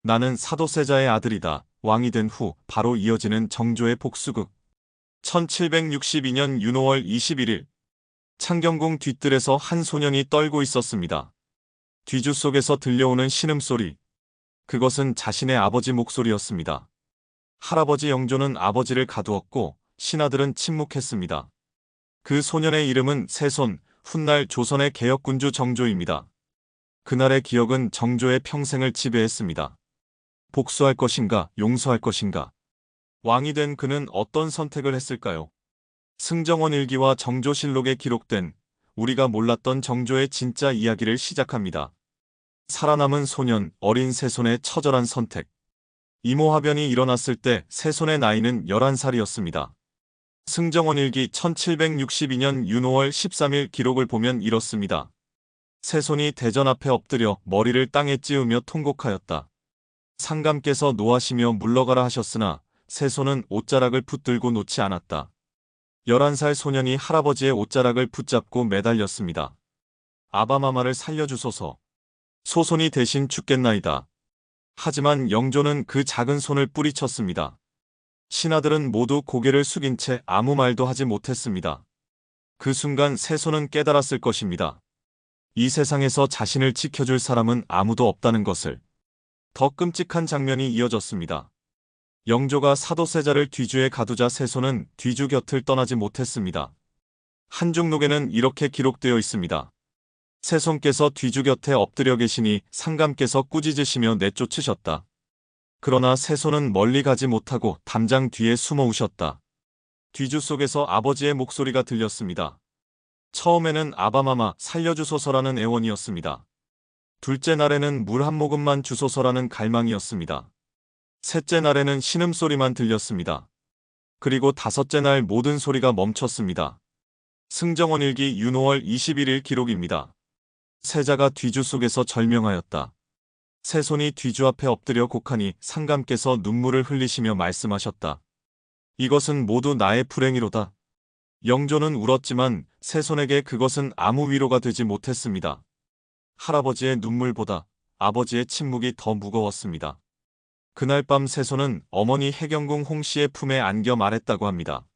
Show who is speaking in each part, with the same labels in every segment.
Speaker 1: 나는 사도세자의 아들이다. 왕이 된 후 바로 이어지는 정조의 복수극. 1762년 윤호월 21일 창경궁 뒤뜰에서 한 소년이 떨고 있었습니다. 뒤주 속에서 들려오는 신음소리. 그것은 자신의 아버지 목소리였습니다. 할아버지 영조는 아버지를 가두었고 신하들은 침묵했습니다. 그 소년의 이름은 세손, 훗날 조선의 개혁군주 정조입니다. 그날의 기억은 정조의 평생을 지배했습니다. 복수할 것인가, 용서할 것인가. 왕이 된 그는 어떤 선택을 했을까요? 승정원 일기와 정조실록에 기록된 우리가 몰랐던 정조의 진짜 이야기를 시작합니다. 살아남은 소년, 어린 세손의 처절한 선택. 이모화변이 일어났을 때 세손의 나이는 11살이었습니다. 승정원 일기 1762년 윤호월 13일 기록을 보면 이렇습니다. 세손이 대전 앞에 엎드려 머리를 땅에 찌우며 통곡하였다. 상감께서 노하시며 물러가라 하셨으나 세손은 옷자락을 붙들고 놓지 않았다. 11살 소년이 할아버지의 옷자락을 붙잡고 매달렸습니다. 아바마마를 살려주소서. 소손이 대신 죽겠나이다. 하지만 영조는 그 작은 손을 뿌리쳤습니다. 신하들은 모두 고개를 숙인 채 아무 말도 하지 못했습니다. 그 순간 세손은 깨달았을 것입니다. 이 세상에서 자신을 지켜줄 사람은 아무도 없다는 것을. 더 끔찍한 장면이 이어졌습니다. 영조가 사도세자를 뒤주에 가두자 세손은 뒤주 곁을 떠나지 못했습니다. 한중록에는 이렇게 기록되어 있습니다. 세손께서 뒤주 곁에 엎드려 계시니 상감께서 꾸짖으시며 내쫓으셨다. 그러나 세손은 멀리 가지 못하고 담장 뒤에 숨어 우셨다. 뒤주 속에서 아버지의 목소리가 들렸습니다. 처음에는 아바마마 살려주소서라는 애원이었습니다. 둘째 날에는 물 한 모금만 주소서라는 갈망이었습니다. 셋째 날에는 신음소리만 들렸습니다. 그리고 다섯째 날 모든 소리가 멈췄습니다. 승정원 일기 윤호월 21일 기록입니다. 세자가 뒤주 속에서 절명하였다. 세손이 뒤주 앞에 엎드려 곡하니 상감께서 눈물을 흘리시며 말씀하셨다. 이것은 모두 나의 불행이로다. 영조는 울었지만 세손에게 그것은 아무 위로가 되지 못했습니다. 할아버지의 눈물보다 아버지의 침묵이 더 무거웠습니다. 그날 밤 세손은 어머니 해경궁 홍씨의 품에 안겨 말했다고 합니다.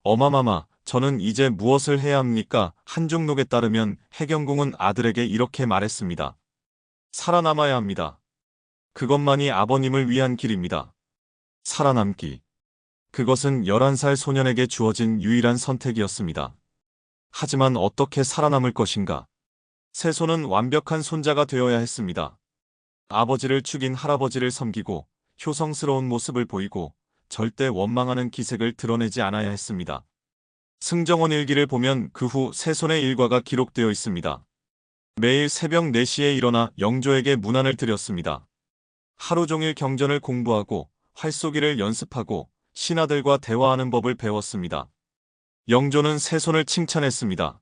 Speaker 1: 어마마마, 저는 이제 무엇을 해야 합니까? 한중록에 따르면 해경궁은 아들에게 이렇게 말했습니다. 살아남아야 합니다. 그것만이 아버님을 위한 길입니다. 살아남기. 그것은 11살 소년에게 주어진 유일한 선택이었습니다. 하지만 어떻게 살아남을 것인가? 세손은 완벽한 손자가 되어야 했습니다. 아버지를 죽인 할아버지를 섬기고 효성스러운 모습을 보이고 절대 원망하는 기색을 드러내지 않아야 했습니다. 승정원 일기를 보면 그 후 세손의 일과가 기록되어 있습니다. 매일 새벽 4시에 일어나 영조에게 문안을 드렸습니다. 하루 종일 경전을 공부하고 활쏘기를 연습하고 신하들과 대화하는 법을 배웠습니다. 영조는 세손을 칭찬했습니다.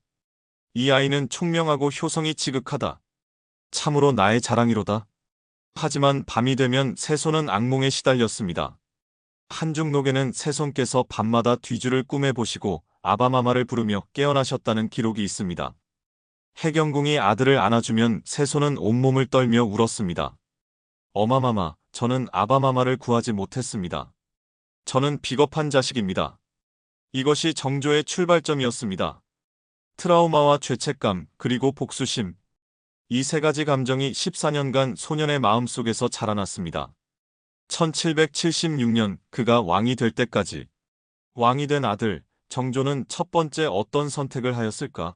Speaker 1: 이 아이는 총명하고 효성이 지극하다. 참으로 나의 자랑이로다. 하지만 밤이 되면 세손은 악몽에 시달렸습니다. 한중록에는 세손께서 밤마다 뒤주를 꿈에 보시고 아바마마를 부르며 깨어나셨다는 기록이 있습니다. 해경궁이 아들을 안아주면 세손은 온몸을 떨며 울었습니다. 어마마마, 저는 아바마마를 구하지 못했습니다. 저는 비겁한 자식입니다. 이것이 정조의 출발점이었습니다. 트라우마와 죄책감, 그리고 복수심. 이 세 가지 감정이 14년간 소년의 마음속에서 자라났습니다. 1776년 그가 왕이 될 때까지. 왕이 된 아들, 정조는 첫 번째 어떤 선택을 하였을까?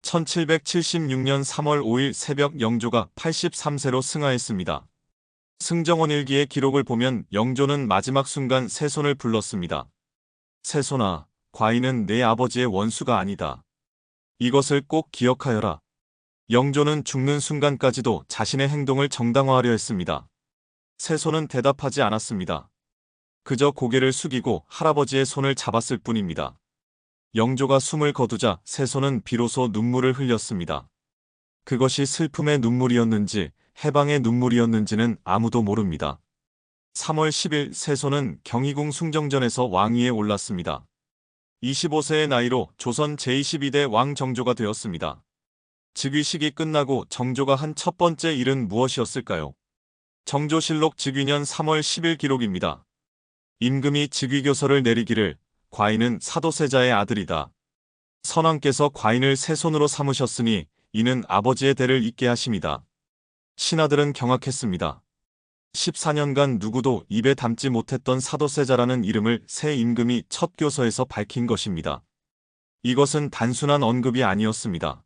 Speaker 1: 1776년 3월 5일 새벽 영조가 83세로 승하했습니다. 승정원 일기의 기록을 보면 영조는 마지막 순간 세손을 불렀습니다. 세손아, 과인은 내 아버지의 원수가 아니다. 이것을 꼭 기억하여라. 영조는 죽는 순간까지도 자신의 행동을 정당화하려 했습니다. 세손은 대답하지 않았습니다. 그저 고개를 숙이고 할아버지의 손을 잡았을 뿐입니다. 영조가 숨을 거두자 세손은 비로소 눈물을 흘렸습니다. 그것이 슬픔의 눈물이었는지 해방의 눈물이었는지는 아무도 모릅니다. 3월 10일 세손은 경희궁 숭정전에서 왕위에 올랐습니다. 25세의 나이로 조선 제22대 왕 정조가 되었습니다. 즉위식이 끝나고 정조가 한 첫 번째 일은 무엇이었을까요? 정조실록 즉위년 3월 10일 기록입니다. 임금이 즉위교서를 내리기를 과인은 사도세자의 아들이다. 선왕께서 과인을 새 손으로 삼으셨으니 이는 아버지의 대를 잇게 하심이다. 신하들은 경악했습니다. 14년간 누구도 입에 담지 못했던 사도세자라는 이름을 새 임금이 첫 교서에서 밝힌 것입니다. 이것은 단순한 언급이 아니었습니다.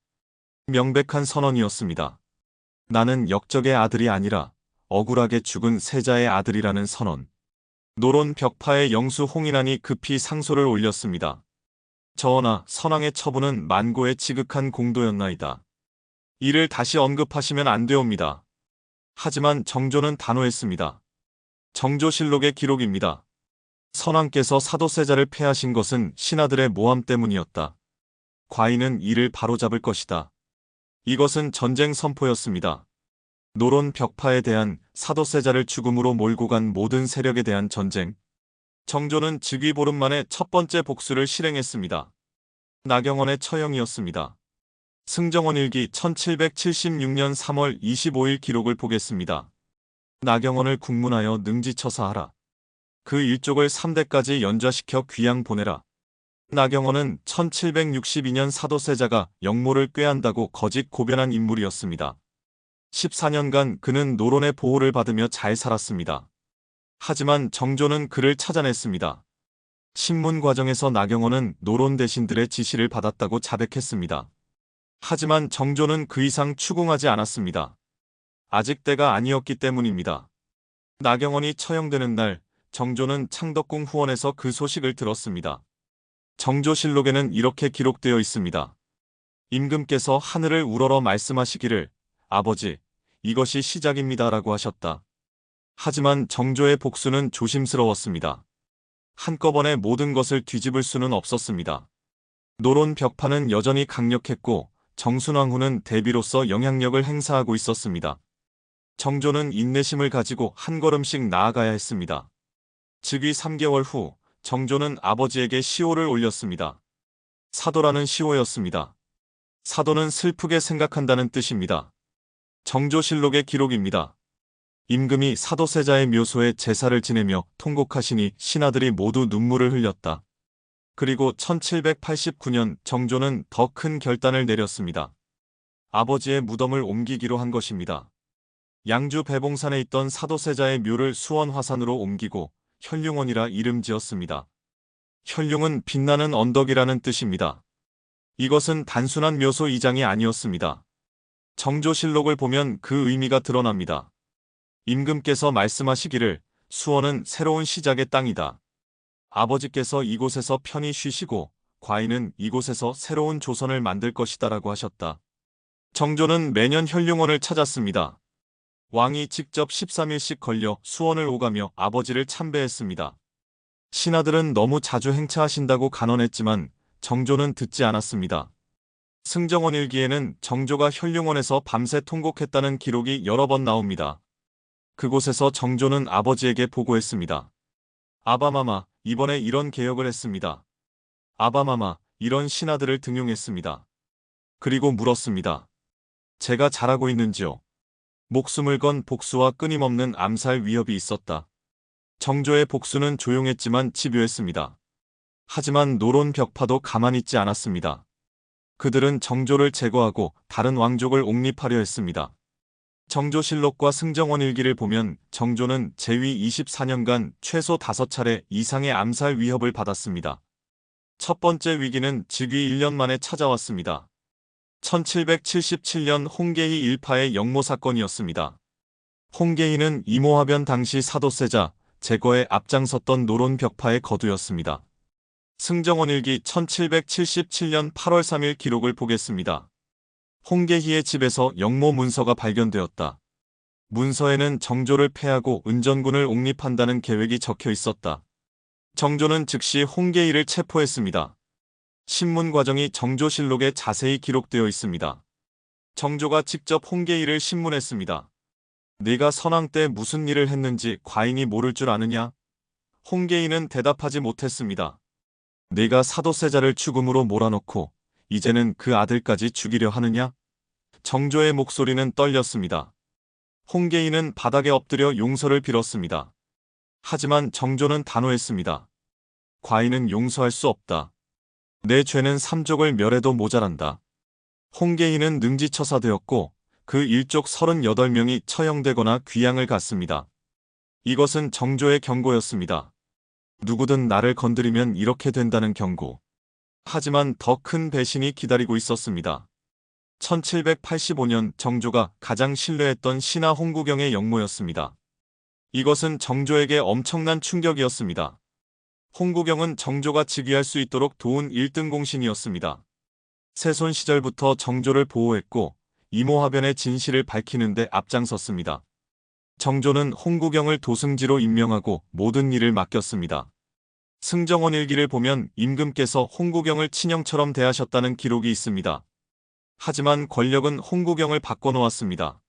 Speaker 1: 명백한 선언이었습니다. 나는 역적의 아들이 아니라 억울하게 죽은 세자의 아들이라는 선언. 노론 벽파의 영수 홍인환이 급히 상소를 올렸습니다. 전하, 선왕의 처분은 만고에 지극한 공도였나이다. 이를 다시 언급하시면 안 되옵니다. 하지만 정조는 단호했습니다. 정조실록의 기록입니다. 선왕께서 사도세자를 폐하신 것은 신하들의 모함 때문이었다. 과인은 이를 바로잡을 것이다. 이것은 전쟁 선포였습니다. 노론 벽파에 대한 사도세자를 죽음으로 몰고 간 모든 세력에 대한 전쟁. 정조는 즉위 보름 만에 첫 번째 복수를 실행했습니다. 나경원의 처형이었습니다. 승정원 일기 1776년 3월 25일 기록을 보겠습니다. 나경원을 국문하여 능지처사하라. 그 일족을 3대까지 연좌시켜 귀양 보내라. 나경원은 1762년 사도세자가 영모를 꾀한다고 거짓 고변한 인물이었습니다. 14년간 그는 노론의 보호를 받으며 잘 살았습니다. 하지만 정조는 그를 찾아냈습니다. 신문 과정에서 나경원은 노론 대신들의 지시를 받았다고 자백했습니다. 하지만 정조는 그 이상 추궁하지 않았습니다. 아직 때가 아니었기 때문입니다. 나경원이 처형되는 날, 정조는 창덕궁 후원에서 그 소식을 들었습니다. 정조실록에는 이렇게 기록되어 있습니다. 임금께서 하늘을 우러러 말씀하시기를 아버지, 이것이 시작입니다라고 하셨다. 하지만 정조의 복수는 조심스러웠습니다. 한꺼번에 모든 것을 뒤집을 수는 없었습니다. 노론 벽파는 여전히 강력했고 정순왕후는 대비로서 영향력을 행사하고 있었습니다. 정조는 인내심을 가지고 한 걸음씩 나아가야 했습니다. 즉위 3개월 후 정조는 아버지에게 시호를 올렸습니다. 사도라는 시호였습니다. 사도는 슬프게 생각한다는 뜻입니다. 정조실록의 기록입니다. 임금이 사도세자의 묘소에 제사를 지내며 통곡하시니 신하들이 모두 눈물을 흘렸다. 그리고 1789년 정조는 더 큰 결단을 내렸습니다. 아버지의 무덤을 옮기기로 한 것입니다. 양주 배봉산에 있던 사도세자의 묘를 수원 화산으로 옮기고 현룡원이라 이름 지었습니다. 현룡은 빛나는 언덕이라는 뜻입니다. 이것은 단순한 묘소 이장이 아니었습니다. 정조실록을 보면 그 의미가 드러납니다. 임금께서 말씀하시기를 수원은 새로운 시작의 땅이다. 아버지께서 이곳에서 편히 쉬시고 과인은 이곳에서 새로운 조선을 만들 것이다라고 하셨다. 정조는 매년 현룡원을 찾았습니다. 왕이 직접 13일씩 걸려 수원을 오가며 아버지를 참배했습니다. 신하들은 너무 자주 행차하신다고 간언했지만 정조는 듣지 않았습니다. 승정원 일기에는 정조가 현룡원에서 밤새 통곡했다는 기록이 여러 번 나옵니다. 그곳에서 정조는 아버지에게 보고했습니다. 아바마마, 이번에 이런 개혁을 했습니다. 아바마마, 이런 신하들을 등용했습니다. 그리고 물었습니다. 제가 잘하고 있는지요? 목숨을 건 복수와 끊임없는 암살 위협이 있었다. 정조의 복수는 조용했지만 집요했습니다. 하지만 노론 벽파도 가만히 있지 않았습니다. 그들은 정조를 제거하고 다른 왕족을 옹립하려 했습니다. 정조실록과 승정원 일기를 보면 정조는 재위 24년간 최소 5차례 이상의 암살 위협을 받았습니다. 첫 번째 위기는 즉위 1년 만에 찾아왔습니다. 1777년 홍계희 일파의 영모 사건이었습니다. 홍계희는 이모화변 당시 사도세자 제거에 앞장섰던 노론 벽파의 거두였습니다. 승정원 일기 1777년 8월 3일 기록을 보겠습니다. 홍계희의 집에서 영모 문서가 발견되었다. 문서에는 정조를 패하고 은전군을 옹립한다는 계획이 적혀 있었다. 정조는 즉시 홍계희를 체포했습니다. 신문 과정이 정조실록에 자세히 기록되어 있습니다. 정조가 직접 홍계희를 신문했습니다. 네가 선왕 때 무슨 일을 했는지 과인이 모를 줄 아느냐? 홍계희는 대답하지 못했습니다. 네가 사도세자를 죽음으로 몰아넣고 이제는 그 아들까지 죽이려 하느냐? 정조의 목소리는 떨렸습니다. 홍계인은 바닥에 엎드려 용서를 빌었습니다. 하지만 정조는 단호했습니다. 과인은 용서할 수 없다. 내 죄는 삼족을 멸해도 모자란다. 홍계인은 능지처사되었고 그 일족 38명이 처형되거나 귀양을 갔습니다. 이것은 정조의 경고였습니다. 누구든 나를 건드리면 이렇게 된다는 경고. 하지만 더 큰 배신이 기다리고 있었습니다. 1785년 정조가 가장 신뢰했던 신하 홍구경의 역모였습니다. 이것은 정조에게 엄청난 충격이었습니다. 홍구경은 정조가 즉위할 수 있도록 도운 1등 공신이었습니다. 세손 시절부터 정조를 보호했고 이모화변의 진실을 밝히는 데 앞장섰습니다. 정조는 홍구경을 도승지로 임명하고 모든 일을 맡겼습니다. 승정원 일기를 보면 임금께서 홍구경을 친형처럼 대하셨다는 기록이 있습니다. 하지만 권력은 홍구경을 바꿔놓았습니다.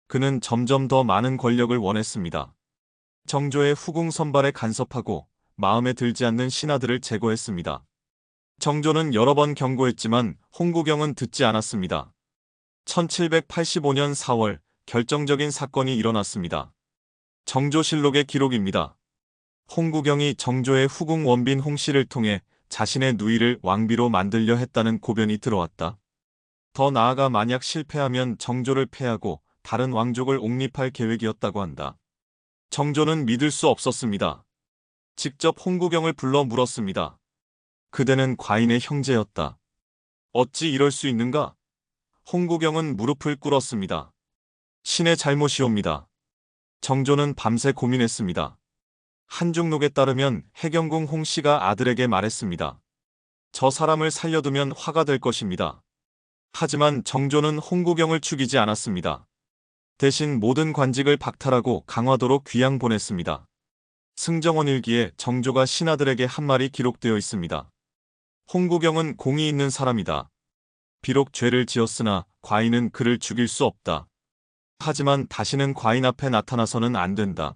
Speaker 1: 그는 점점 더 많은 권력을 원했습니다. 정조의 후궁 선발에 간섭하고 마음에 들지 않는 신하들을 제거했습니다. 정조는 여러 번 경고했지만 홍구경은 듣지 않았습니다. 1785년 4월 결정적인 사건이 일어났습니다. 정조실록의 기록입니다. 홍구경이 정조의 후궁 원빈 홍씨를 통해 자신의 누이를 왕비로 만들려 했다는 고변이 들어왔다. 더 나아가 만약 실패하면 정조를 패하고 다른 왕족을 옹립할 계획이었다고 한다. 정조는 믿을 수 없었습니다. 직접 홍구경을 불러 물었습니다. 그대는 과인의 형제였다. 어찌 이럴 수 있는가? 홍구경은 무릎을 꿇었습니다. 신의 잘못이옵니다. 정조는 밤새 고민했습니다. 한중록에 따르면 해경궁 홍씨가 아들에게 말했습니다. 저 사람을 살려두면 화가 될 것입니다. 하지만 정조는 홍구경을 죽이지 않았습니다. 대신 모든 관직을 박탈하고 강화도로 귀양 보냈습니다. 승정원 일기에 정조가 신하들에게 한 말이 기록되어 있습니다. 홍구경은 공이 있는 사람이다. 비록 죄를 지었으나 과인은 그를 죽일 수 없다. 하지만 다시는 과인 앞에 나타나서는 안 된다.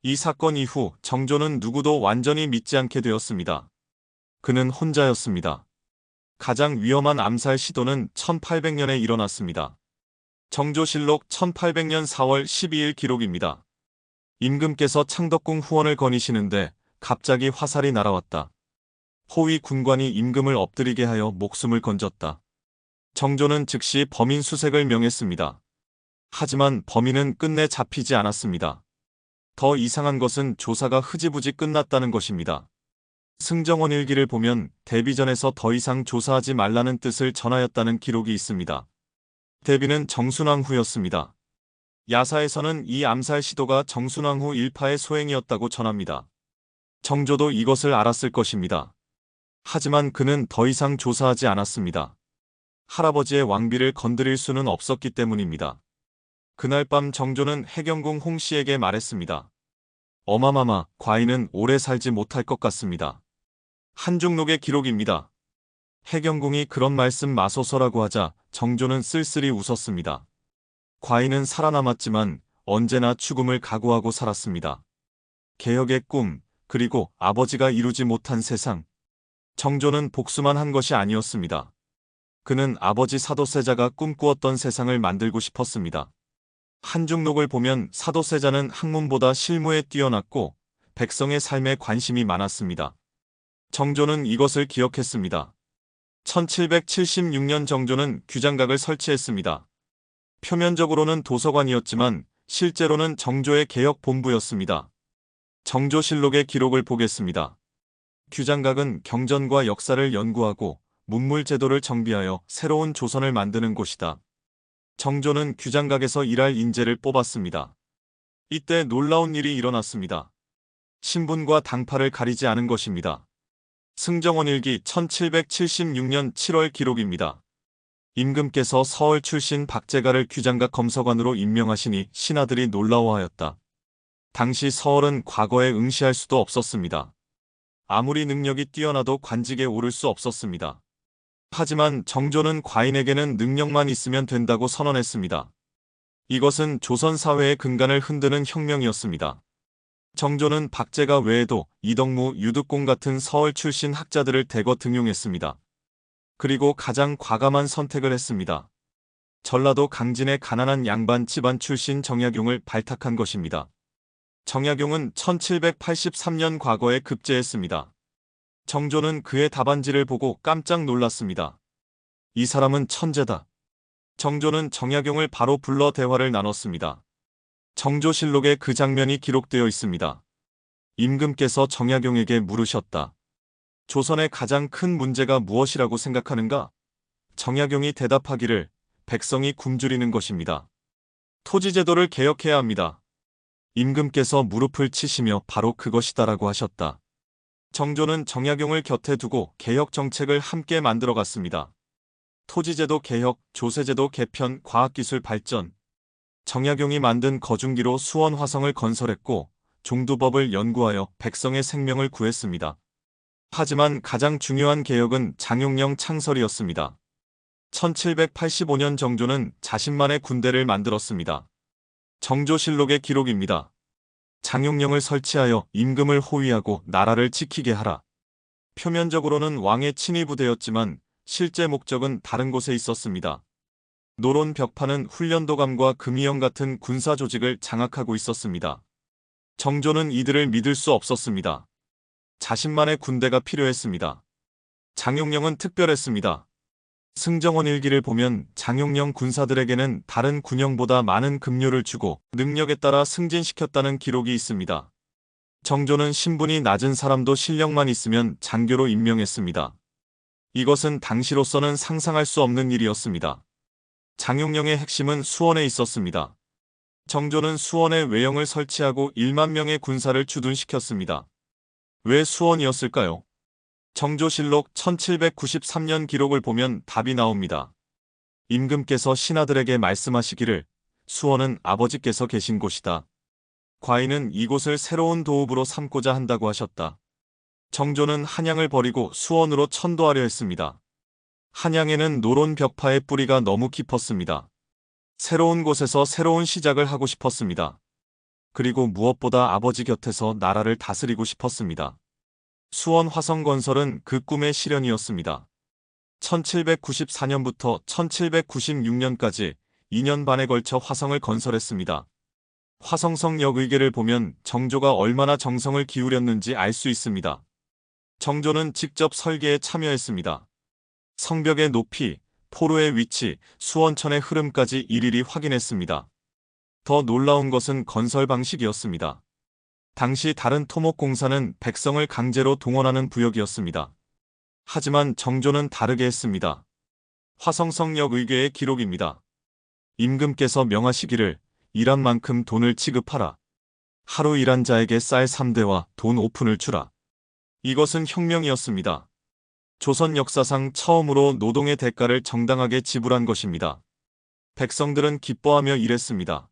Speaker 1: 이 사건 이후 정조는 누구도 완전히 믿지 않게 되었습니다. 그는 혼자였습니다. 가장 위험한 암살 시도는 1800년에 일어났습니다. 정조실록 1800년 4월 12일 기록입니다. 임금께서 창덕궁 후원을 거니시는데 갑자기 화살이 날아왔다. 호위 군관이 임금을 엎드리게 하여 목숨을 건졌다. 정조는 즉시 범인 수색을 명했습니다. 하지만 범인은 끝내 잡히지 않았습니다. 더 이상한 것은 조사가 흐지부지 끝났다는 것입니다. 승정원 일기를 보면 대비전에서 더 이상 조사하지 말라는 뜻을 전하였다는 기록이 있습니다. 대비는 정순왕후였습니다. 야사에서는 이 암살 시도가 정순왕후 일파의 소행이었다고 전합니다. 정조도 이것을 알았을 것입니다. 하지만 그는 더 이상 조사하지 않았습니다. 할아버지의 왕비를 건드릴 수는 없었기 때문입니다. 그날 밤 정조는 해경궁 홍씨에게 말했습니다. 어마마마, 과인은 오래 살지 못할 것 같습니다. 한중록의 기록입니다. 해경궁이 그런 말씀 마소서라고 하자 정조는 쓸쓸히 웃었습니다. 과인은 살아남았지만 언제나 죽음을 각오하고 살았습니다. 개혁의 꿈, 그리고 아버지가 이루지 못한 세상. 정조는 복수만 한 것이 아니었습니다. 그는 아버지 사도세자가 꿈꾸었던 세상을 만들고 싶었습니다. 한중록을 보면 사도세자는 학문보다 실무에 뛰어났고 백성의 삶에 관심이 많았습니다. 정조는 이것을 기억했습니다. 1776년 정조는 규장각을 설치했습니다. 표면적으로는 도서관이었지만 실제로는 정조의 개혁본부였습니다. 정조실록의 기록을 보겠습니다. 규장각은 경전과 역사를 연구하고 문물제도를 정비하여 새로운 조선을 만드는 곳이다. 정조는 규장각에서 일할 인재를 뽑았습니다. 이때 놀라운 일이 일어났습니다. 신분과 당파를 가리지 않은 것입니다. 승정원 일기 1776년 7월 기록입니다. 임금께서 서울 출신 박재가를 규장각 검서관으로 임명하시니 신하들이 놀라워하였다. 당시 서울은 과거에 응시할 수도 없었습니다. 아무리 능력이 뛰어나도 관직에 오를 수 없었습니다. 하지만 정조는 과인에게는 능력만 있으면 된다고 선언했습니다. 이것은 조선 사회의 근간을 흔드는 혁명이었습니다. 정조는 박재가 외에도 이덕무, 유득공 같은 서울 출신 학자들을 대거 등용했습니다. 그리고 가장 과감한 선택을 했습니다. 전라도 강진의 가난한 양반 집안 출신 정약용을 발탁한 것입니다. 정약용은 1783년 과거에 급제했습니다. 정조는 그의 답안지를 보고 깜짝 놀랐습니다. 이 사람은 천재다. 정조는 정약용을 바로 불러 대화를 나눴습니다. 정조실록에 그 장면이 기록되어 있습니다. 임금께서 정약용에게 물으셨다. 조선의 가장 큰 문제가 무엇이라고 생각하는가? 정약용이 대답하기를 백성이 굶주리는 것입니다. 토지제도를 개혁해야 합니다. 임금께서 무릎을 치시며 바로 그것이다라고 하셨다. 정조는 정약용을 곁에 두고 개혁 정책을 함께 만들어갔습니다. 토지제도 개혁, 조세제도 개편, 과학기술 발전. 정약용이 만든 거중기로 수원 화성을 건설했고 종두법을 연구하여 백성의 생명을 구했습니다. 하지만 가장 중요한 개혁은 장용령 창설이었습니다. 1785년 정조는 자신만의 군대를 만들었습니다. 정조실록의 기록입니다. 장용령을 설치하여 임금을 호위하고 나라를 지키게 하라. 표면적으로는 왕의 친위 부대였지만 실제 목적은 다른 곳에 있었습니다. 노론 벽파는 훈련도감과 금이영 같은 군사 조직을 장악하고 있었습니다. 정조는 이들을 믿을 수 없었습니다. 자신만의 군대가 필요했습니다. 장용령은 특별했습니다. 승정원 일기를 보면 장용령 군사들에게는 다른 군영보다 많은 급료를 주고 능력에 따라 승진시켰다는 기록이 있습니다. 정조는 신분이 낮은 사람도 실력만 있으면 장교로 임명했습니다. 이것은 당시로서는 상상할 수 없는 일이었습니다. 장용령의 핵심은 수원에 있었습니다. 정조는 수원에 외영을 설치하고 1만 명의 군사를 주둔시켰습니다. 왜 수원이었을까요? 정조실록 1793년 기록을 보면 답이 나옵니다. 임금께서 신하들에게 말씀하시기를 수원은 아버지께서 계신 곳이다. 과인은 이곳을 새로운 도읍으로 삼고자 한다고 하셨다. 정조는 한양을 버리고 수원으로 천도하려 했습니다. 한양에는 노론 벽파의 뿌리가 너무 깊었습니다. 새로운 곳에서 새로운 시작을 하고 싶었습니다. 그리고 무엇보다 아버지 곁에서 나라를 다스리고 싶었습니다. 수원 화성 건설은 그 꿈의 실현이었습니다. 1794년부터 1796년까지 2년 반에 걸쳐 화성을 건설했습니다. 화성성 역의계를 보면 정조가 얼마나 정성을 기울였는지 알 수 있습니다. 정조는 직접 설계에 참여했습니다. 성벽의 높이, 포로의 위치, 수원천의 흐름까지 일일이 확인했습니다. 더 놀라운 것은 건설 방식이었습니다. 당시 다른 토목공사는 백성을 강제로 동원하는 부역이었습니다. 하지만 정조는 다르게 했습니다. 화성성역 의궤의 기록입니다. 임금께서 명하시기를 일한 만큼 돈을 지급하라. 하루 일한 자에게 쌀 3대와 돈 5푼을 주라. 이것은 혁명이었습니다. 조선 역사상 처음으로 노동의 대가를 정당하게 지불한 것입니다. 백성들은 기뻐하며 일했습니다.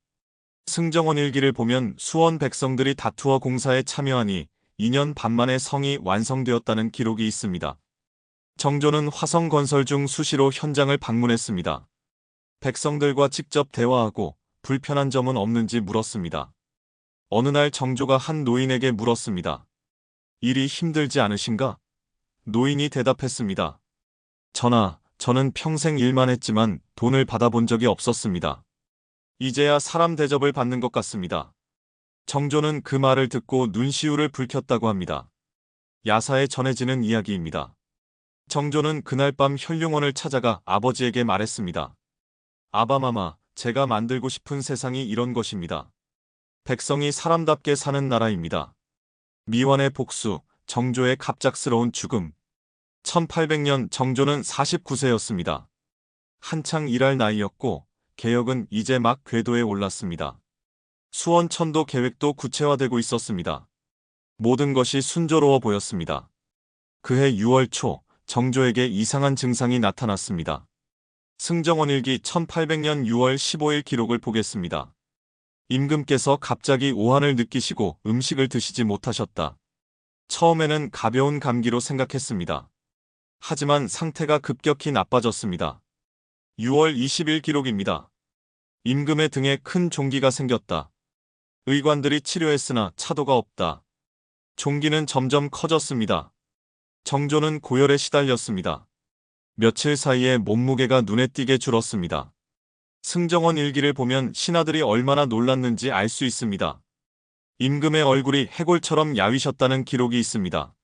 Speaker 1: 승정원 일기를 보면 수원 백성들이 다투어 공사에 참여하니 2년 반 만에 성이 완성되었다는 기록이 있습니다. 정조는 화성 건설 중 수시로 현장을 방문했습니다. 백성들과 직접 대화하고 불편한 점은 없는지 물었습니다. 어느 날 정조가 한 노인에게 물었습니다. 일이 힘들지 않으신가? 노인이 대답했습니다. 전하, 저는 평생 일만 했지만 돈을 받아본 적이 없었습니다. 이제야 사람 대접을 받는 것 같습니다. 정조는 그 말을 듣고 눈시울을 붉혔다고 합니다. 야사에 전해지는 이야기입니다. 정조는 그날 밤 현룡원을 찾아가 아버지에게 말했습니다. 아바마마, 제가 만들고 싶은 세상이 이런 것입니다. 백성이 사람답게 사는 나라입니다. 미완의 복수, 정조의 갑작스러운 죽음. 1800년 정조는 49세였습니다. 한창 일할 나이였고 개혁은 이제 막 궤도에 올랐습니다. 수원 천도 계획도 구체화되고 있었습니다. 모든 것이 순조로워 보였습니다. 그해 6월 초 정조에게 이상한 증상이 나타났습니다. 승정원 일기 1800년 6월 15일 기록을 보겠습니다. 임금께서 갑자기 오한을 느끼시고 음식을 드시지 못하셨다. 처음에는 가벼운 감기로 생각했습니다. 하지만 상태가 급격히 나빠졌습니다. 6월 20일 기록입니다. 임금의 등에 큰 종기가 생겼다. 의관들이 치료했으나 차도가 없다. 종기는 점점 커졌습니다. 정조는 고열에 시달렸습니다. 며칠 사이에 몸무게가 눈에 띄게 줄었습니다. 승정원 일기를 보면 신하들이 얼마나 놀랐는지 알 수 있습니다. 임금의 얼굴이 해골처럼 야위셨다는 기록이 있습니다.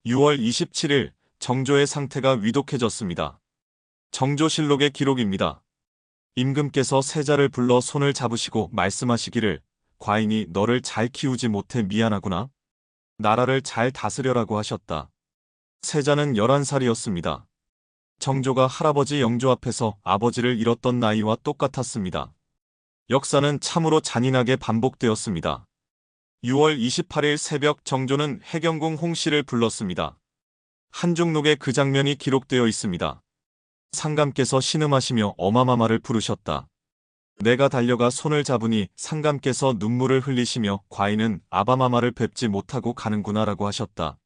Speaker 1: 6월 27일 정조의 상태가 위독해졌습니다. 정조실록의 기록입니다. 임금께서 세자를 불러 손을 잡으시고 말씀하시기를 과인이 너를 잘 키우지 못해 미안하구나. 나라를 잘 다스려라고 하셨다. 세자는 11살이었습니다. 정조가 할아버지 영조 앞에서 아버지를 잃었던 나이와 똑같았습니다. 역사는 참으로 잔인하게 반복되었습니다. 6월 28일 새벽 정조는 해경궁 홍씨를 불렀습니다. 한중록에 그 장면이 기록되어 있습니다. 상감께서 신음하시며 어마마마를 부르셨다. 내가 달려가 손을 잡으니 상감께서 눈물을 흘리시며 과인은 아바마마를 뵙지 못하고 가는구나라고 하셨다.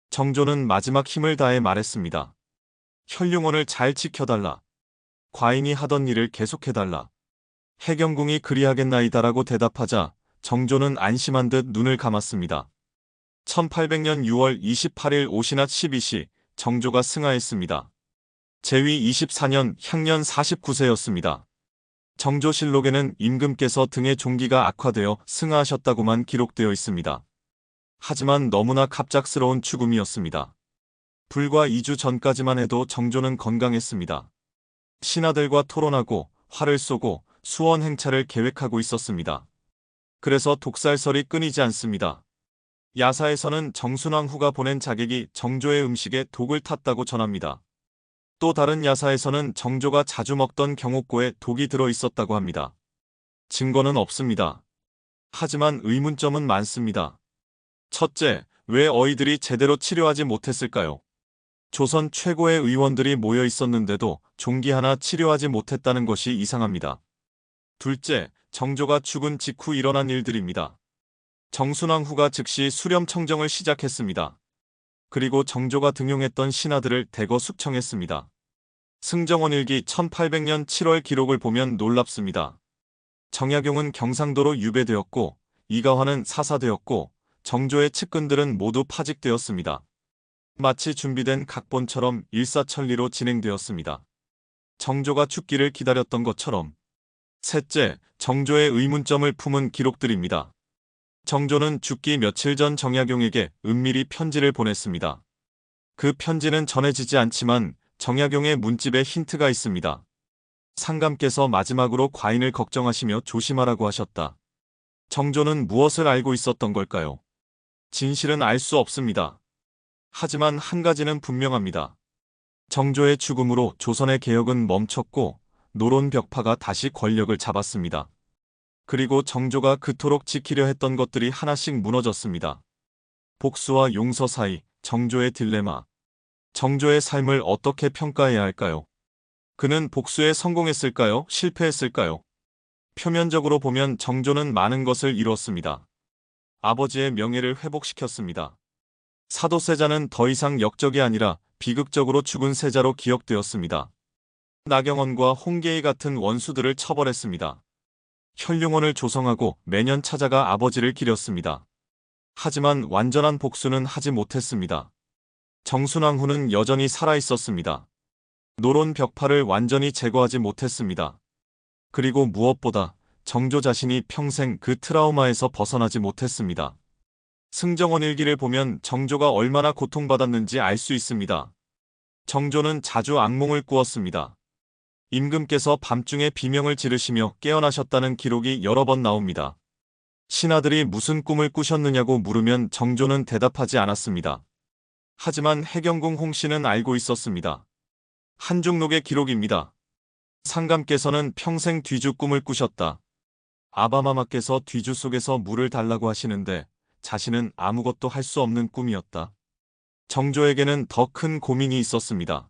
Speaker 1: 정조는 마지막 힘을 다해 말했습니다. 현룡원을 잘 지켜달라. 과인이 하던 일을 계속해달라. 해경궁이 그리하겠나이다라고 대답하자 정조는 안심한 듯 눈을 감았습니다. 1800년 6월 28일 오신앗 12시 정조가 승하했습니다. 제위 24년 향년 49세였습니다. 정조실록에는 임금께서 등의 종기가 악화되어 승하하셨다고만 기록되어 있습니다. 하지만 너무나 갑작스러운 죽음이었습니다. 불과 2주 전까지만 해도 정조는 건강했습니다. 신하들과 토론하고 활을 쏘고 수원 행차를 계획하고 있었습니다. 그래서 독살설이 끊이지 않습니다. 야사에서는 정순왕 후가 보낸 자객이 정조의 음식에 독을 탔다고 전합니다. 또 다른 야사에서는 정조가 자주 먹던 경옥고에 독이 들어 있었다고 합니다. 증거는 없습니다. 하지만 의문점은 많습니다. 첫째, 왜 어이들이 제대로 치료하지 못했을까요? 조선 최고의 의원들이 모여 있었는데도 종기 하나 치료하지 못했다는 것이 이상합니다. 둘째, 정조가 죽은 직후 일어난 일들입니다. 정순왕 후가 즉시 수렴청정을 시작했습니다. 그리고 정조가 등용했던 신하들을 대거 숙청했습니다. 승정원 일기 1800년 7월 기록을 보면 놀랍습니다. 정약용은 경상도로 유배되었고 이가화는 사사되었고 정조의 측근들은 모두 파직되었습니다. 마치 준비된 각본처럼 일사천리로 진행되었습니다. 정조가 죽기를 기다렸던 것처럼. 셋째, 정조의 의문점을 품은 기록들입니다. 정조는 죽기 며칠 전 정약용에게 은밀히 편지를 보냈습니다. 그 편지는 전해지지 않지만 정약용의 문집에 힌트가 있습니다. 상감께서 마지막으로 과인을 걱정하시며 조심하라고 하셨다. 정조는 무엇을 알고 있었던 걸까요? 진실은 알 수 없습니다. 하지만 한 가지는 분명합니다. 정조의 죽음으로 조선의 개혁은 멈췄고 노론 벽파가 다시 권력을 잡았습니다. 그리고 정조가 그토록 지키려 했던 것들이 하나씩 무너졌습니다. 복수와 용서 사이 정조의 딜레마. 정조의 삶을 어떻게 평가해야 할까요? 그는 복수에 성공했을까요? 실패했을까요? 표면적으로 보면 정조는 많은 것을 이뤘습니다. 아버지의 명예를 회복시켰습니다. 사도세자는 더 이상 역적이 아니라 비극적으로 죽은 세자로 기억되었습니다. 나경원과 홍계의 같은 원수들을 처벌했습니다. 현룡원을 조성하고 매년 찾아가 아버지를 기렸습니다. 하지만 완전한 복수는 하지 못했습니다. 정순왕 후는 여전히 살아있었습니다. 노론 벽파를 완전히 제거하지 못했습니다. 그리고 무엇보다 정조 자신이 평생 그 트라우마에서 벗어나지 못했습니다. 승정원 일기를 보면 정조가 얼마나 고통받았는지 알 수 있습니다. 정조는 자주 악몽을 꾸었습니다. 임금께서 밤중에 비명을 지르시며 깨어나셨다는 기록이 여러 번 나옵니다. 신하들이 무슨 꿈을 꾸셨느냐고 물으면 정조는 대답하지 않았습니다. 하지만 해경궁 홍씨는 알고 있었습니다. 한중록의 기록입니다. 상감께서는 평생 뒤주 꿈을 꾸셨다. 아바마마께서 뒤주 속에서 물을 달라고 하시는데 자신은 아무것도 할 수 없는 꿈이었다. 정조에게는 더 큰 고민이 있었습니다.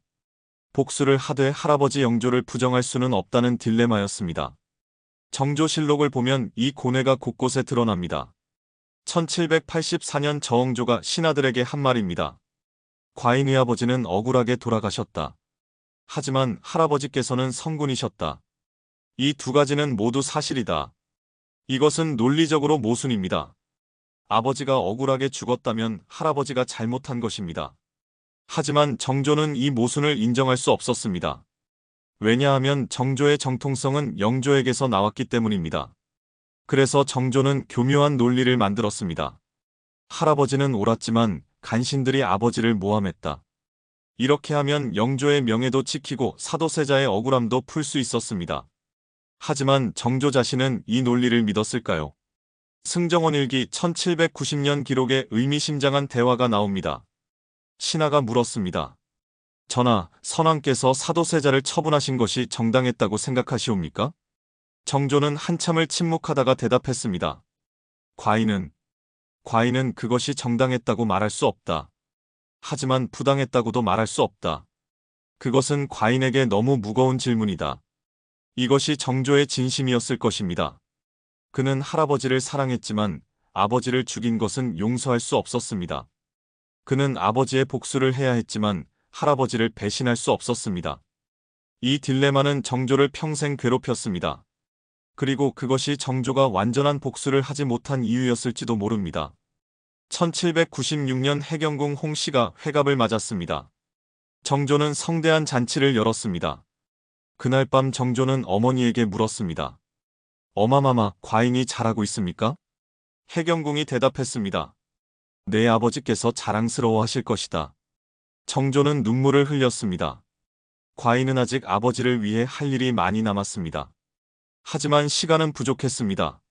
Speaker 1: 복수를 하되 할아버지 영조를 부정할 수는 없다는 딜레마였습니다. 정조실록을 보면 이 고뇌가 곳곳에 드러납니다. 1784년 저엉조가 신하들에게 한 말입니다. 과인의 아버지는 억울하게 돌아가셨다. 하지만 할아버지께서는 성군이셨다. 이 두 가지는 모두 사실이다. 이것은 논리적으로 모순입니다. 아버지가 억울하게 죽었다면 할아버지가 잘못한 것입니다. 하지만 정조는 이 모순을 인정할 수 없었습니다. 왜냐하면 정조의 정통성은 영조에게서 나왔기 때문입니다. 그래서 정조는 교묘한 논리를 만들었습니다. 할아버지는 옳았지만 간신들이 아버지를 모함했다. 이렇게 하면 영조의 명예도 지키고 사도세자의 억울함도 풀 수 있었습니다. 하지만 정조 자신은 이 논리를 믿었을까요? 승정원 일기 1790년 기록에 의미심장한 대화가 나옵니다. 신하가 물었습니다. 전하, 선왕께서 사도세자를 처분하신 것이 정당했다고 생각하시옵니까? 정조는 한참을 침묵하다가 대답했습니다. 과인은 그것이 정당했다고 말할 수 없다. 하지만 부당했다고도 말할 수 없다. 그것은 과인에게 너무 무거운 질문이다. 이것이 정조의 진심이었을 것입니다. 그는 할아버지를 사랑했지만 아버지를 죽인 것은 용서할 수 없었습니다. 그는 아버지의 복수를 해야 했지만 할아버지를 배신할 수 없었습니다. 이 딜레마는 정조를 평생 괴롭혔습니다. 그리고 그것이 정조가 완전한 복수를 하지 못한 이유였을지도 모릅니다. 1796년 해경궁 홍씨가 회갑을 맞았습니다. 정조는 성대한 잔치를 열었습니다. 그날 밤 정조는 어머니에게 물었습니다. 어마마마, 과인이 잘하고 있습니까? 해경궁이 대답했습니다. 내 아버지께서 자랑스러워하실 것이다. 정조는 눈물을 흘렸습니다. 과인은 아직 아버지를 위해 할 일이 많이 남았습니다. 하지만 시간은 부족했습니다.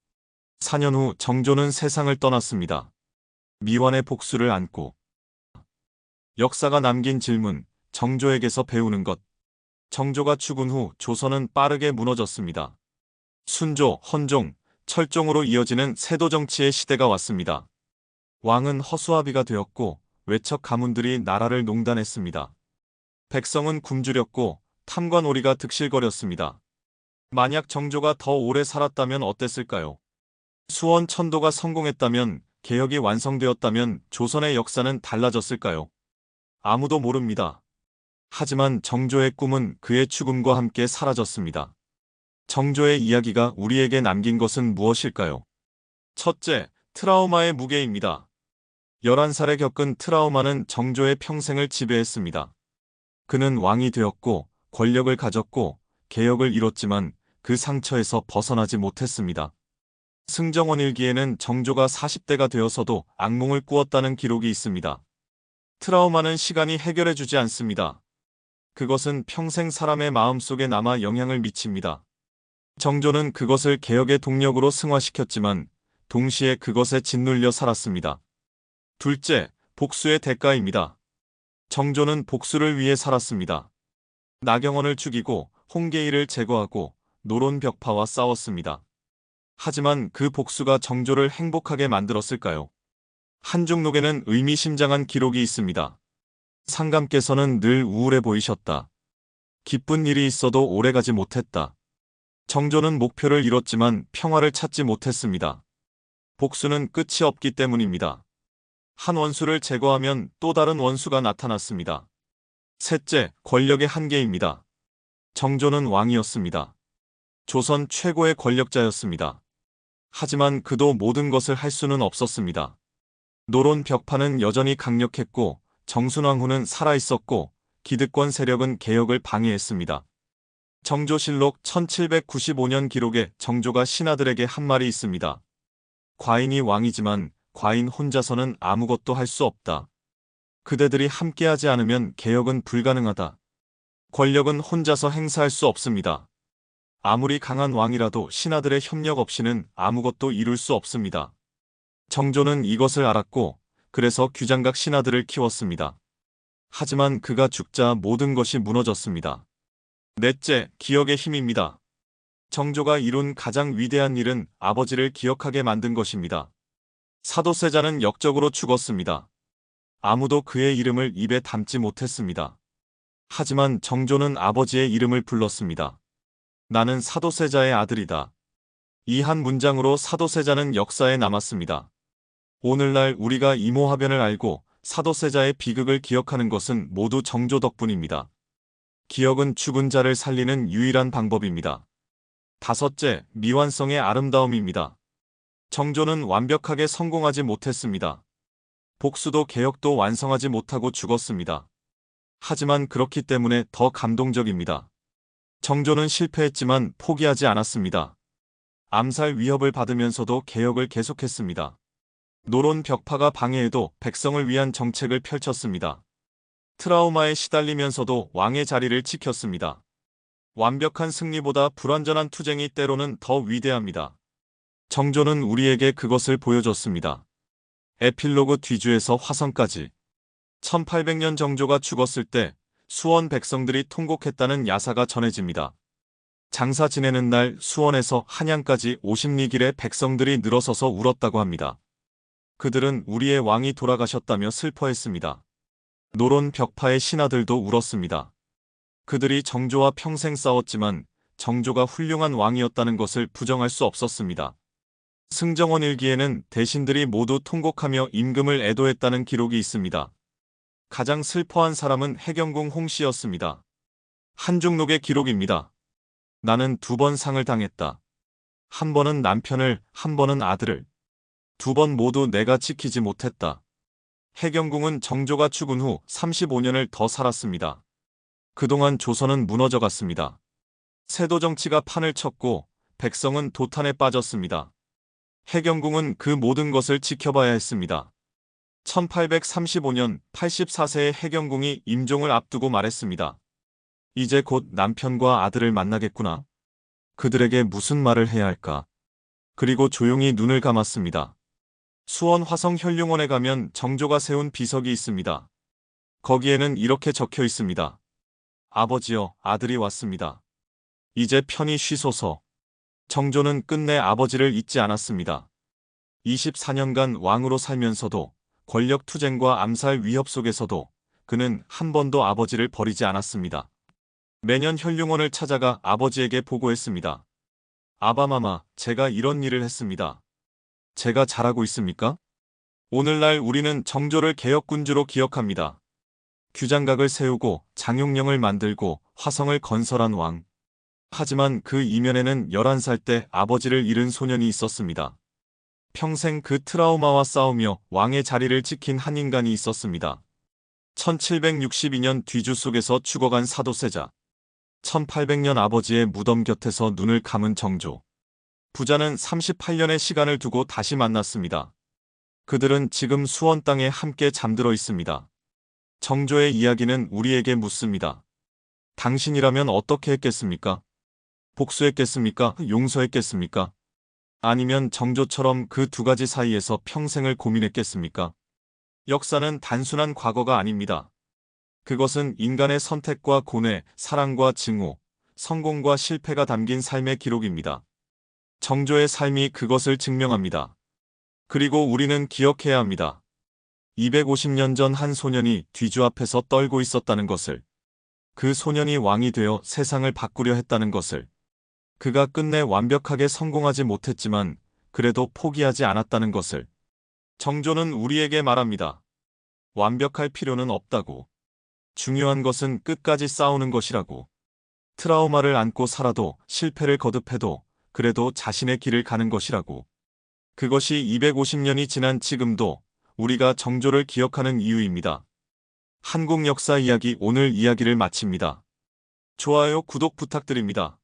Speaker 1: 4년 후 정조는 세상을 떠났습니다. 미완의 복수를 안고. 역사가 남긴 질문, 정조에게서 배우는 것. 정조가 죽은 후 조선은 빠르게 무너졌습니다. 순조, 헌종, 철종으로 이어지는 세도 정치의 시대가 왔습니다. 왕은 허수아비가 되었고 외척 가문들이 나라를 농단했습니다. 백성은 굶주렸고 탐관오리가 득실거렸습니다. 만약 정조가 더 오래 살았다면 어땠을까요? 수원 천도가 성공했다면, 개혁이 완성되었다면 조선의 역사는 달라졌을까요? 아무도 모릅니다. 하지만 정조의 꿈은 그의 죽음과 함께 사라졌습니다. 정조의 이야기가 우리에게 남긴 것은 무엇일까요? 첫째, 트라우마의 무게입니다. 11살에 겪은 트라우마는 정조의 평생을 지배했습니다. 그는 왕이 되었고, 권력을 가졌고, 개혁을 이뤘지만 그 상처에서 벗어나지 못했습니다. 승정원 일기에는 정조가 40대가 되어서도 악몽을 꾸었다는 기록이 있습니다. 트라우마는 시간이 해결해주지 않습니다. 그것은 평생 사람의 마음속에 남아 영향을 미칩니다. 정조는 그것을 개혁의 동력으로 승화시켰지만 동시에 그것에 짓눌려 살았습니다. 둘째, 복수의 대가입니다. 정조는 복수를 위해 살았습니다. 나경원을 죽이고 홍계일을 제거하고 노론벽파와 싸웠습니다. 하지만 그 복수가 정조를 행복하게 만들었을까요? 한중록에는 의미심장한 기록이 있습니다. 상감께서는 늘 우울해 보이셨다. 기쁜 일이 있어도 오래가지 못했다. 정조는 목표를 이뤘지만 평화를 찾지 못했습니다. 복수는 끝이 없기 때문입니다. 한 원수를 제거하면 또 다른 원수가 나타났습니다. 셋째, 권력의 한계입니다. 정조는 왕이었습니다. 조선 최고의 권력자였습니다. 하지만 그도 모든 것을 할 수는 없었습니다. 노론 벽파는 여전히 강력했고 정순왕후는 살아있었고 기득권 세력은 개혁을 방해했습니다. 정조실록 1795년 기록에 정조가 신하들에게 한 말이 있습니다. 과인이 왕이지만 과인 혼자서는 아무것도 할 수 없다. 그대들이 함께하지 않으면 개혁은 불가능하다. 권력은 혼자서 행사할 수 없습니다. 아무리 강한 왕이라도 신하들의 협력 없이는 아무것도 이룰 수 없습니다. 정조는 이것을 알았고 그래서 규장각 신하들을 키웠습니다. 하지만 그가 죽자 모든 것이 무너졌습니다. 넷째, 기억의 힘입니다. 정조가 이룬 가장 위대한 일은 아버지를 기억하게 만든 것입니다. 사도세자는 역적으로 죽었습니다. 아무도 그의 이름을 입에 담지 못했습니다. 하지만 정조는 아버지의 이름을 불렀습니다. 나는 사도세자의 아들이다. 이 한 문장으로 사도세자는 역사에 남았습니다. 오늘날 우리가 이모화변을 알고 사도세자의 비극을 기억하는 것은 모두 정조 덕분입니다. 기억은 죽은 자를 살리는 유일한 방법입니다. 다섯째, 미완성의 아름다움입니다. 정조는 완벽하게 성공하지 못했습니다. 복수도 개혁도 완성하지 못하고 죽었습니다. 하지만 그렇기 때문에 더 감동적입니다. 정조는 실패했지만 포기하지 않았습니다. 암살 위협을 받으면서도 개혁을 계속했습니다. 노론 벽파가 방해해도 백성을 위한 정책을 펼쳤습니다. 트라우마에 시달리면서도 왕의 자리를 지켰습니다. 완벽한 승리보다 불완전한 투쟁이 때로는 더 위대합니다. 정조는 우리에게 그것을 보여줬습니다. 에필로그 뒤주에서 화성까지. 1800년 정조가 죽었을 때 수원 백성들이 통곡했다는 야사가 전해집니다. 장사 지내는 날 수원에서 한양까지 50리 길에 백성들이 늘어서서 울었다고 합니다. 그들은 우리의 왕이 돌아가셨다며 슬퍼했습니다. 노론 벽파의 신하들도 울었습니다. 그들이 정조와 평생 싸웠지만 정조가 훌륭한 왕이었다는 것을 부정할 수 없었습니다. 승정원 일기에는 대신들이 모두 통곡하며 임금을 애도했다는 기록이 있습니다. 가장 슬퍼한 사람은 해경궁 홍씨였습니다. 한중록의 기록입니다. 나는 2번 상을 당했다. 한 번은 남편을, 한 번은 아들을. 2번 모두 내가 지키지 못했다. 해경궁은 정조가 죽은 후 35년을 더 살았습니다. 그동안 조선은 무너져갔습니다. 세도 정치가 판을 쳤고 백성은 도탄에 빠졌습니다. 해경궁은 그 모든 것을 지켜봐야 했습니다. 1835년 84세의 해경궁이 임종을 앞두고 말했습니다. 이제 곧 남편과 아들을 만나겠구나. 그들에게 무슨 말을 해야 할까? 그리고 조용히 눈을 감았습니다. 수원 화성 현룡원에 가면 정조가 세운 비석이 있습니다. 거기에는 이렇게 적혀 있습니다. 아버지여, 아들이 왔습니다. 이제 편히 쉬소서. 정조는 끝내 아버지를 잊지 않았습니다. 24년간 왕으로 살면서도 권력 투쟁과 암살 위협 속에서도 그는 한 번도 아버지를 버리지 않았습니다. 매년 현룡원을 찾아가 아버지에게 보고했습니다. 아바마마, 제가 이런 일을 했습니다. 제가 잘하고 있습니까? 오늘날 우리는 정조를 개혁군주로 기억합니다. 규장각을 세우고 장용령을 만들고 화성을 건설한 왕. 하지만 그 이면에는 11살 때 아버지를 잃은 소년이 있었습니다. 평생 그 트라우마와 싸우며 왕의 자리를 지킨 한 인간이 있었습니다. 1762년 뒤주 속에서 죽어간 사도세자. 1800년 아버지의 무덤 곁에서 눈을 감은 정조. 부자는 38년의 시간을 두고 다시 만났습니다. 그들은 지금 수원 땅에 함께 잠들어 있습니다. 정조의 이야기는 우리에게 묻습니다. 당신이라면 어떻게 했겠습니까? 복수했겠습니까? 용서했겠습니까? 아니면 정조처럼 그 2가지 사이에서 평생을 고민했겠습니까? 역사는 단순한 과거가 아닙니다. 그것은 인간의 선택과 고뇌, 사랑과 증오, 성공과 실패가 담긴 삶의 기록입니다. 정조의 삶이 그것을 증명합니다. 그리고 우리는 기억해야 합니다. 250년 전 한 소년이 뒤주 앞에서 떨고 있었다는 것을. 그 소년이 왕이 되어 세상을 바꾸려 했다는 것을. 그가 끝내 완벽하게 성공하지 못했지만 그래도 포기하지 않았다는 것을. 정조는 우리에게 말합니다. 완벽할 필요는 없다고. 중요한 것은 끝까지 싸우는 것이라고. 트라우마를 안고 살아도 실패를 거듭해도 그래도 자신의 길을 가는 것이라고. 그것이 250년이 지난 지금도 우리가 정조를 기억하는 이유입니다. 한국 역사 이야기 오늘 이야기를 마칩니다. 좋아요, 구독 부탁드립니다.